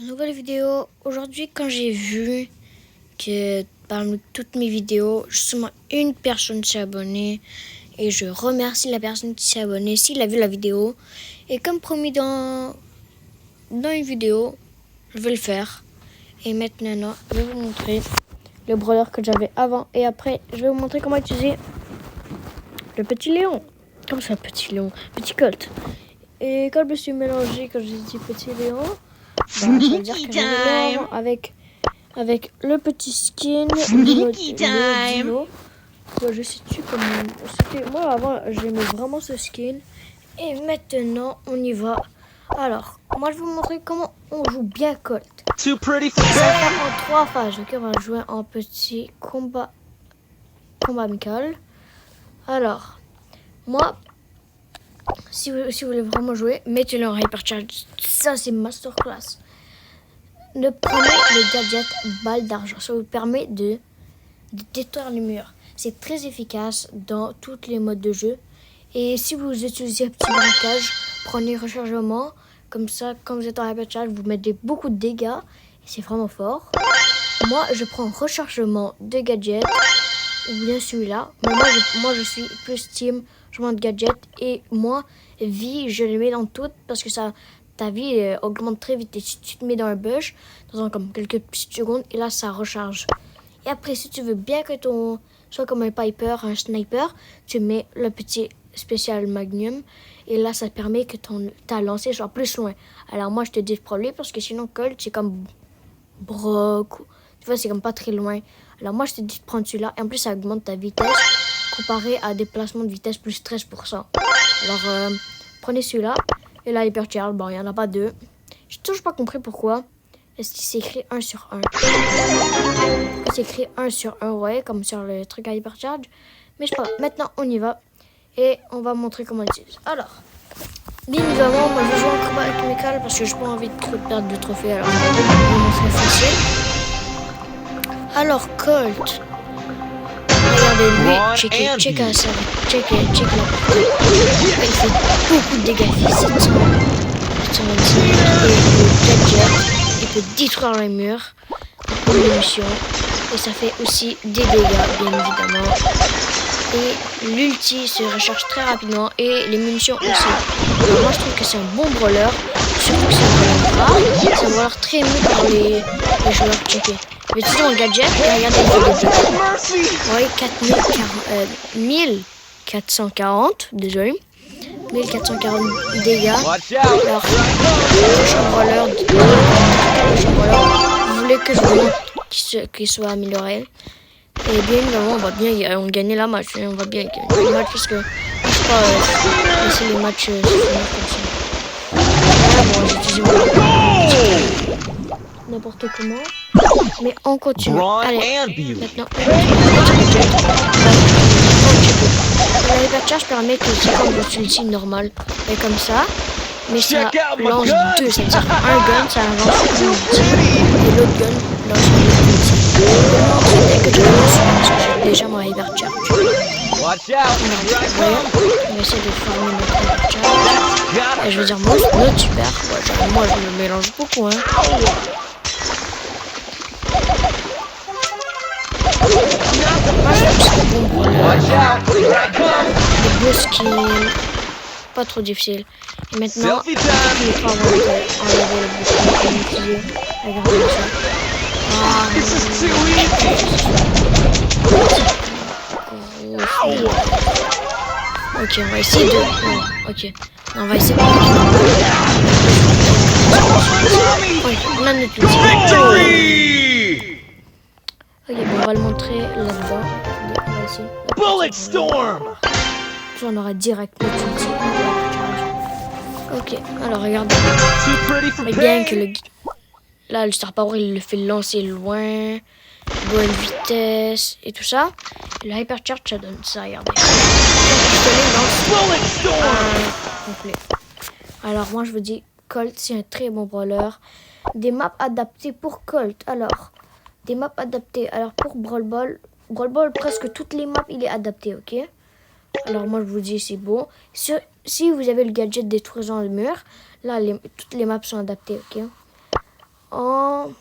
Nouvelle vidéo. Aujourd'hui, quand j'ai vu que parmi toutes mes vidéos, seulement une personne s'est abonnée et je remercie la personne qui s'est abonnée s'il a vu la vidéo. Et comme promis dans une vidéo, je vais le faire. Et maintenant, je vais vous montrer le brawler que j'avais avant et après, je vais vous montrer comment utiliser le petit lion. Comme ça, petit lion, petit colt. Et quand je me suis mélangé, quand j'ai dit petit lion, ça veut dire que j'avais lion avec le petit skin, le dino. Je situe comme c'était moi avant, j'aimais vraiment ce skin. Et maintenant, on y va. Alors, moi je vais vous montrer comment on joue bien Colt. Too pretty for Ça va bed. faire en 3 phases. Ok, on va jouer en petit combat amical. Alors, moi, si vous voulez vraiment jouer, mettez-le en hypercharge. Ça, c'est masterclass. Ne prenez le gadget balle d'argent. Ça vous permet de détruire les murs. C'est très efficace dans tous les modes de jeu. Et si vous utilisez un petit braquage, prenez rechargement. Comme ça, quand vous êtes en hypercharge, vous mettez beaucoup de dégâts. Et c'est vraiment fort. Moi, je prends rechargement de gadget. Ou bien celui-là. Mais moi, je suis plus team changement de gadget. Et moi, vie, je le mets dans toutes parce que ça, ta vie augmente très vite. Et si tu te mets dans un bush, dans comme quelques petites secondes, et là, ça recharge. Et après, si tu veux bien que ton soit comme un Piper, un sniper, tu mets le petit spécial Magnum. Et là, ça permet que ta lancée soit plus loin. Alors moi, je te dis de prendre lui parce que sinon, Colt, c'est comme Brock. Tu vois, c'est comme pas très loin. Alors moi, je te dis de prendre celui-là. Et en plus, ça augmente ta vitesse comparé à déplacement de vitesse plus 13%. Alors, prenez celui-là. Et là, Hypercharge, bon, il n'y en a pas deux. J'ai toujours pas compris pourquoi. Est-ce qu'il s'écrit 1 sur 1? Pourquoi c'est écrit 1 sur 1, ouais, comme sur le truc à Hypercharge. Mais je sais pas. Maintenant, on y va. Et on va montrer comment on utilise. Alors, bien évidemment, moi, je vais jouer en combat amical parce que je n'ai pas envie de trop perdre de trophées. Alors, on va montrer facile. Alors, Colt. Regardez, lui, checkez ça. Checkez la portée. Il fait beaucoup de dégâts physiques. Et le gadget, il peut détruire les murs. Une munition. Et ça fait aussi des dégâts, bien évidemment. Et l'ulti se recharge très rapidement. Et les munitions aussi. Alors, moi, je trouve que c'est un bon brawler. Surtout que c'est un brawler rare. C'est un brawler très aimé par les joueurs checkés. Mais sinon, en gadget, regardez les dégâts. Oui, 1440, désolé. 1440 dégâts. Alors, le champ vous voulez que je vous montre qu'il soit amélioré. Et bien évidemment, on gagne la match. On va bien gagner le match parce que je ne peux pas laisser les matchs se finir comme ça. Là, bon, j'utilise n'importe comment. Mais on continue. Allez, maintenant, la hypercharge permet que c'est comme celui-ci normal. Et comme ça. Mais ça lance deux. C'est-à-dire un gun, ça lance une ulti. Et l'autre gun lance une ulti. Dès que je lance, parce que j'ai déjà mon hypercharge. On va essayer de farmer notre hypercharge. Et je veux dire, notre super. Ouais, moi, je me mélange beaucoup, hein. Moi, je trouve que c'est bon pour le beau skin. Pas trop difficile. Et maintenant, il faut enlever le bouton et l'utiliser. Regardez ça. Ok, on va essayer de... Non, ok. Non, on va essayer de... Oui, on a notre ulti. Ok, bon, on va le montrer là-dedans. On va essayer. Bullet Storm. On aura direct notre ulti. Ok, alors regardez. Mais bien que là, le Star Power, il le fait lancer loin, bonne vitesse et tout ça. Le Hypercharge, ça donne ça, regardez. Complet. Alors, moi, je vous dis, Colt, c'est un très bon brawler. Des maps adaptées pour Colt. Alors, des maps adaptées. Alors, pour Brawl Ball, presque toutes les maps, il est adapté, ok? Alors, moi, je vous dis, c'est bon. Si vous avez le gadget détruisant le mur, là, toutes les maps sont adaptées, ok? en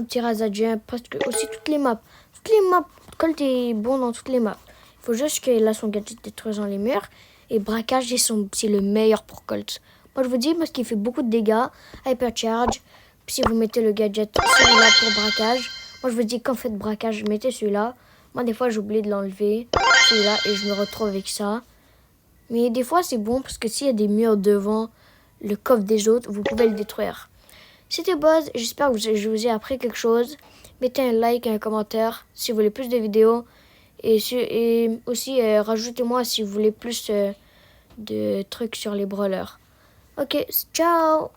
Tyrannosaurus, parce que aussi toutes les maps. Toutes les maps, Colt est bon dans toutes les maps. Il faut juste qu'il a son gadget détruisant les murs. Et braquage, c'est le meilleur pour Colt. Moi, je vous dis parce qu'il fait beaucoup de dégâts. Hypercharge. Puis si vous mettez le gadget celui-là pour braquage. Moi, je vous dis quand vous faites braquage, mettez celui-là. Moi, des fois, j'oublie de l'enlever. Celui-là, et je me retrouve avec ça. Mais des fois, c'est bon parce que s'il y a des murs devant le coffre des autres, vous pouvez le détruire. C'était Buzz, j'espère que je vous ai appris quelque chose. Mettez un like et un commentaire si vous voulez plus de vidéos. Et aussi, rajoutez-moi si vous voulez plus de trucs sur les brawlers. Ok, ciao!